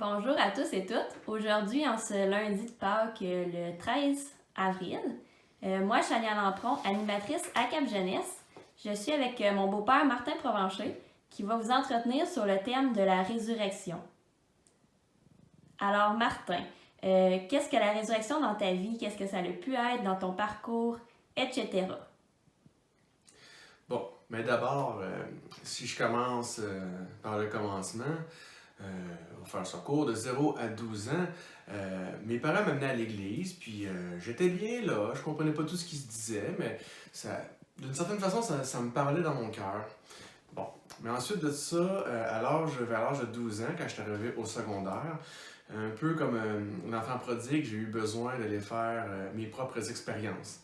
Bonjour à tous et toutes. Aujourd'hui, en ce lundi de Pâques, le 13 avril, moi, Chania Lampron, animatrice à Cap Jeunesse, je suis avec mon beau-père Martin Provencher qui va vous entretenir sur le thème de la résurrection. Alors, Martin, qu'est-ce que la résurrection dans ta vie? Qu'est-ce que ça a pu être dans ton parcours, etc.? Bon, mais d'abord, si je commence par le commencement, on va faire ça court, de 0 à 12 ans, mes parents m'amenaient à l'église, puis j'étais bien là, je comprenais pas tout ce qui se disait, mais ça, d'une certaine façon, ça me parlait dans mon cœur. Bon, mais ensuite de ça, vers l'âge de 12 ans, quand je suis arrivé au secondaire, un peu comme un enfant prodigue, j'ai eu besoin d'aller faire mes propres expériences.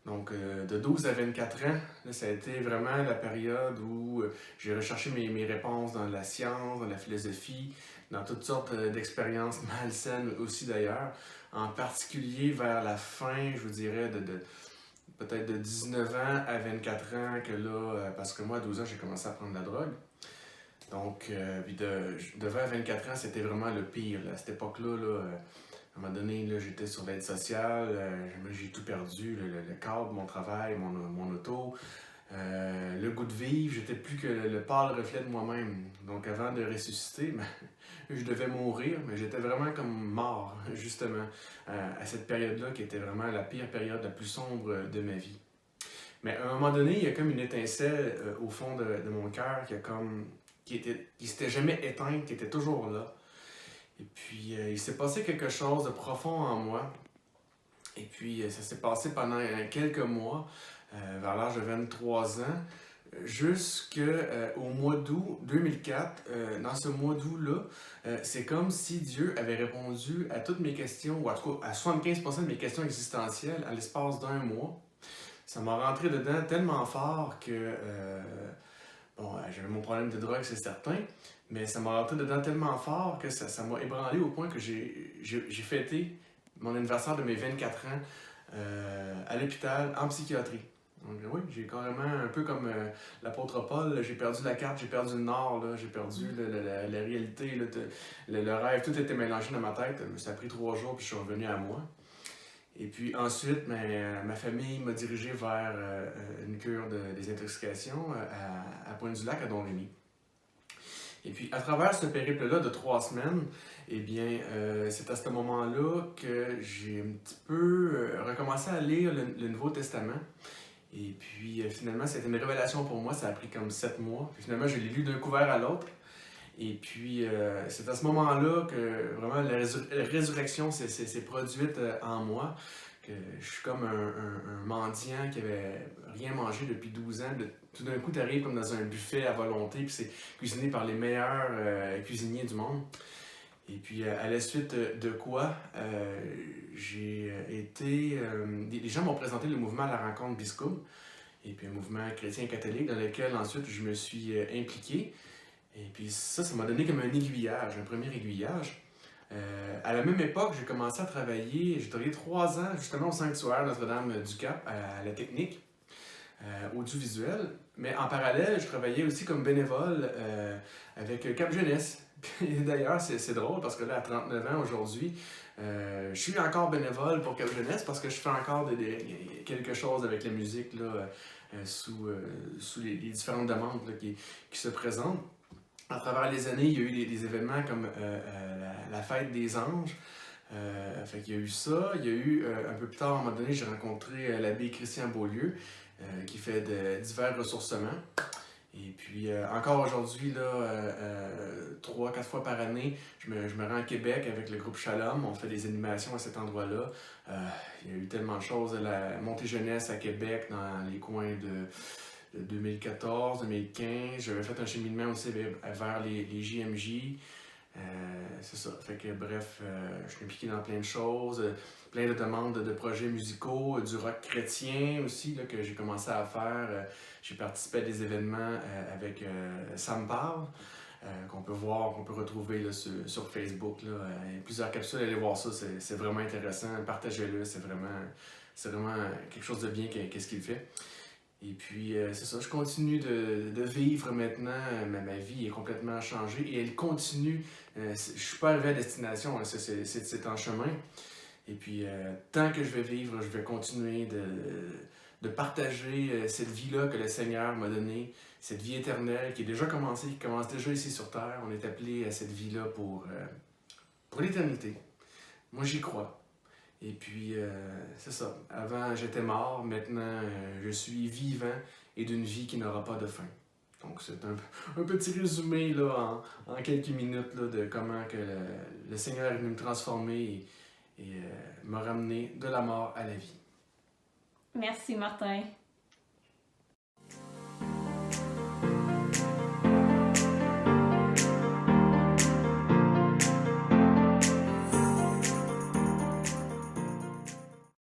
Donc, de 12 à 24 ans, là, ça a été vraiment la période où j'ai recherché mes réponses dans la science, dans la philosophie, dans toutes sortes d'expériences malsaines aussi d'ailleurs. En particulier vers la fin, je vous dirais, peut-être de 19 ans à 24 ans, que là, parce que moi, à 12 ans, j'ai commencé à prendre de la drogue. Donc, puis de 20 à 24 ans, c'était vraiment le pire. Là. À cette époque-là, à un moment donné, là, j'étais sur l'aide sociale, j'ai tout perdu, le cadre, mon travail, mon auto, le goût de vivre, j'étais plus que le pâle reflet de moi-même. Donc avant de ressusciter, je devais mourir, mais j'étais vraiment comme mort, justement, à cette période-là qui était vraiment la pire période, la plus sombre de ma vie. Mais à un moment donné, il y a comme une étincelle au fond de mon cœur qui s'était jamais éteinte, qui était toujours là. Et puis, il s'est passé quelque chose de profond en moi. Et puis, ça s'est passé pendant quelques mois, vers l'âge de 23 ans, jusqu'au mois d'août 2004. Dans ce mois d'août-là, c'est comme si Dieu avait répondu à toutes mes questions, ou en tout cas à 75% de mes questions existentielles, à l'espace d'un mois. Ça m'a rentré dedans tellement fort que, bon, j'avais mon problème de drogue, c'est certain, mais ça m'a rentré dedans tellement fort que ça m'a ébranlé au point que j'ai fêté mon anniversaire de mes 24 ans à l'hôpital en psychiatrie. Donc oui, j'ai carrément, un peu comme l'apôtre Paul, là, j'ai perdu la carte, j'ai perdu le nord, là, j'ai perdu la réalité, là, le rêve, tout était mélangé dans ma tête. Ça a pris 3 jours, puis je suis revenu à moi. Et puis ensuite, ma famille m'a dirigé vers une cure de désintoxication à Pointe-du-Lac, à Don-Rémy. Et puis, à travers ce périple-là de 3 semaines, eh bien, c'est à ce moment-là que j'ai un petit peu recommencé à lire le Nouveau Testament. Et puis, finalement, c'était une révélation pour moi. Ça a pris comme 7 mois. Puis, finalement, je l'ai lu d'un couvert à l'autre. Et puis, c'est à ce moment-là que vraiment la résurrection s'est produite en moi. Que je suis comme un mendiant qui avait rien mangé depuis 12 ans. Tout d'un coup, tu arrives comme dans un buffet à volonté, puis c'est cuisiné par les meilleurs cuisiniers du monde. Et puis, à la suite de quoi, j'ai été... les gens m'ont présenté le mouvement à la rencontre Biscum, et puis un mouvement chrétien-catholique dans lequel ensuite je me suis impliqué. Et puis ça m'a donné comme un aiguillage, un premier aiguillage. À la même époque, j'ai commencé à travailler, j'ai travaillé 3 ans justement au sanctuaire Notre-Dame-du-Cap, à la technique audiovisuelle. Mais en parallèle, je travaillais aussi comme bénévole avec Cap Jeunesse. D'ailleurs, c'est drôle parce que là, à 39 ans aujourd'hui, je suis encore bénévole pour Cap Jeunesse parce que je fais encore quelque chose avec la musique là, sous les différentes demandes là, qui se présentent. À travers les années, il y a eu des événements comme la fête des anges. Fait qu'il y a eu ça. Il y a eu, un peu plus tard, à un moment donné, j'ai rencontré l'abbé Christian Beaulieu, qui fait divers ressourcements. Et puis, encore aujourd'hui, là, 3-4 fois par année, je me rends à Québec avec le groupe Shalom. On fait des animations à cet endroit-là. Il y a eu tellement de choses. La montée jeunesse à Québec, dans les coins de 2014, 2015. J'avais fait un cheminement aussi vers les JMJ. C'est ça. Fait que bref, je suis impliqué dans plein de choses, plein de demandes de projets musicaux, du rock chrétien aussi là, que j'ai commencé à faire. J'ai participé à des événements avec Ça me parle, qu'on peut voir, qu'on peut retrouver là, sur Facebook. Là. Il y a plusieurs capsules, allez voir ça, c'est vraiment intéressant. Partagez-le, c'est vraiment quelque chose de bien qu'est-ce qu'il fait. Et puis, c'est ça, je continue de vivre maintenant. Ma vie est complètement changée et elle continue. Je suis pas arrivé à destination, hein, c'est en chemin. Et puis, tant que je vais vivre, je vais continuer de partager cette vie-là que le Seigneur m'a donnée, cette vie éternelle qui est déjà commencée, qui commence déjà ici sur Terre. On est appelé à cette vie-là pour l'éternité. Moi, j'y crois. Et puis, c'est ça. Avant, j'étais mort. Maintenant, je suis vivant et d'une vie qui n'aura pas de fin. Donc, c'est un petit résumé là, en quelques minutes là, de comment que le Seigneur est venu me transformer et me ramener de la mort à la vie. Merci, Martin.